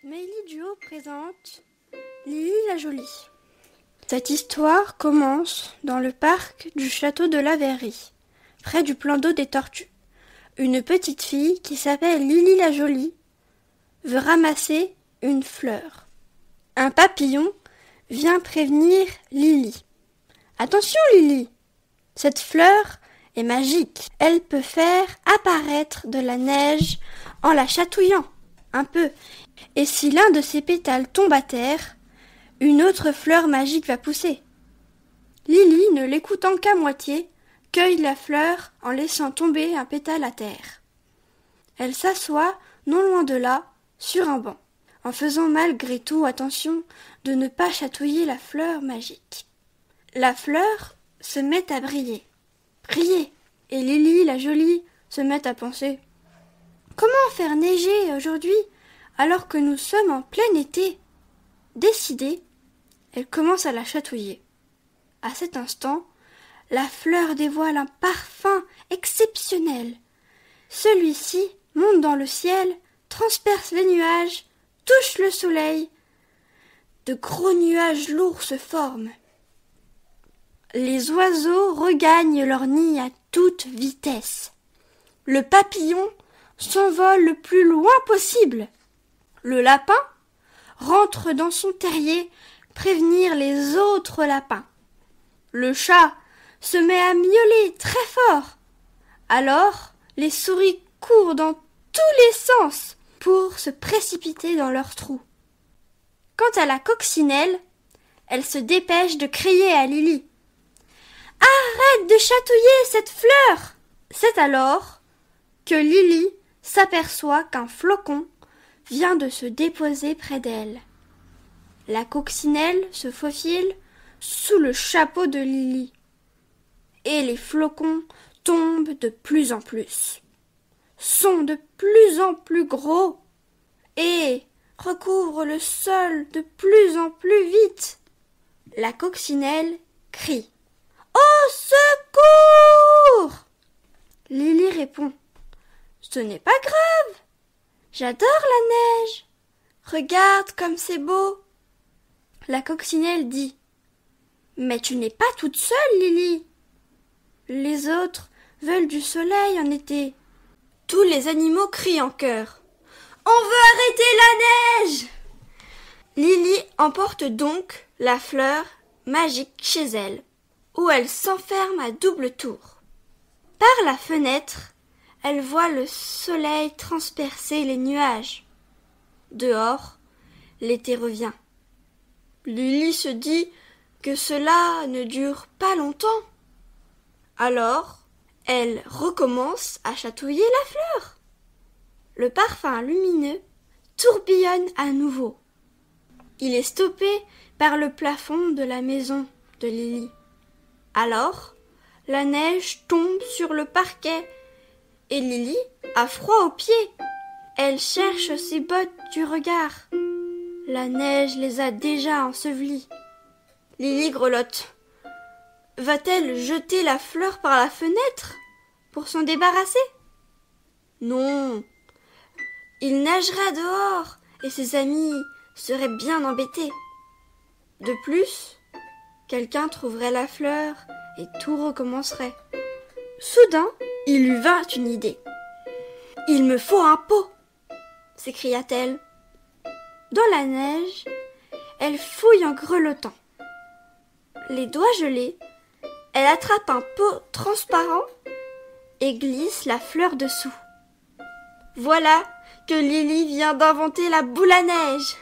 Mélie Duo présente Lily la Jolie. Cette histoire commence dans le parc du château de la Verrerie, près du plan d'eau des Tortues. Une petite fille qui s'appelle Lily la Jolie veut ramasser une fleur. Un papillon vient prévenir Lily. Attention Lily, cette fleur est magique. Elle peut faire apparaître de la neige en la chatouillant un peu. Et si l'un de ses pétales tombe à terre, une autre fleur magique va pousser. Lily, ne l'écoutant qu'à moitié, cueille la fleur en laissant tomber un pétale à terre. Elle s'assoit, non loin de là, sur un banc, en faisant malgré tout attention de ne pas chatouiller la fleur magique. La fleur se met à briller, et Lily, la jolie, se met à penser « Comment faire neiger aujourd'hui alors que nous sommes en plein été ?» Décidée, elle commence à la chatouiller. À cet instant, la fleur dévoile un parfum exceptionnel. Celui-ci monte dans le ciel, transperce les nuages, touche le soleil. De gros nuages lourds se forment. Les oiseaux regagnent leur nid à toute vitesse. Le papillon s'envole le plus loin possible. Le lapin rentre dans son terrier prévenir les autres lapins. Le chat se met à miauler très fort. Alors, les souris courent dans tous les sens pour se précipiter dans leurs trous. Quant à la coccinelle, elle se dépêche de crier à Lily. « Arrête de chatouiller cette fleur !» C'est alors que Lily s'aperçoit qu'un flocon vient de se déposer près d'elle. La coccinelle se faufile sous le chapeau de Lily, et les flocons tombent de plus en plus, sont de plus en plus gros, et recouvrent le sol de plus en plus vite. La coccinelle crie « Au secours !» Lily répond « Ce n'est pas grave, j'adore la neige, regarde comme c'est beau. » La coccinelle dit « Mais tu n'es pas toute seule, Lily. Les autres veulent du soleil en été. » Tous les animaux crient en chœur « On veut arrêter la neige !» Lily emporte donc la fleur magique chez elle, où elle s'enferme à double tour. Par la fenêtre, elle voit le soleil transpercer les nuages. Dehors, l'été revient. Lily se dit que cela ne dure pas longtemps. Alors, elle recommence à chatouiller la fleur. Le parfum lumineux tourbillonne à nouveau. Il est stoppé par le plafond de la maison de Lily. Alors, la neige tombe sur le parquet et Lily a froid aux pieds. Elle cherche ses bottes du regard. La neige les a déjà ensevelis. Lily grelotte. Va-t-elle jeter la fleur par la fenêtre pour s'en débarrasser? Non. Il nagera dehors et ses amis seraient bien embêtés. De plus, quelqu'un trouverait la fleur et tout recommencerait. Soudain, il lui vint une idée. « Il me faut un pot !» s'écria-t-elle. Dans la neige, elle fouille en grelottant. Les doigts gelés, elle attrape un pot transparent et glisse la fleur dessous. Voilà que Lily vient d'inventer la boule à neige.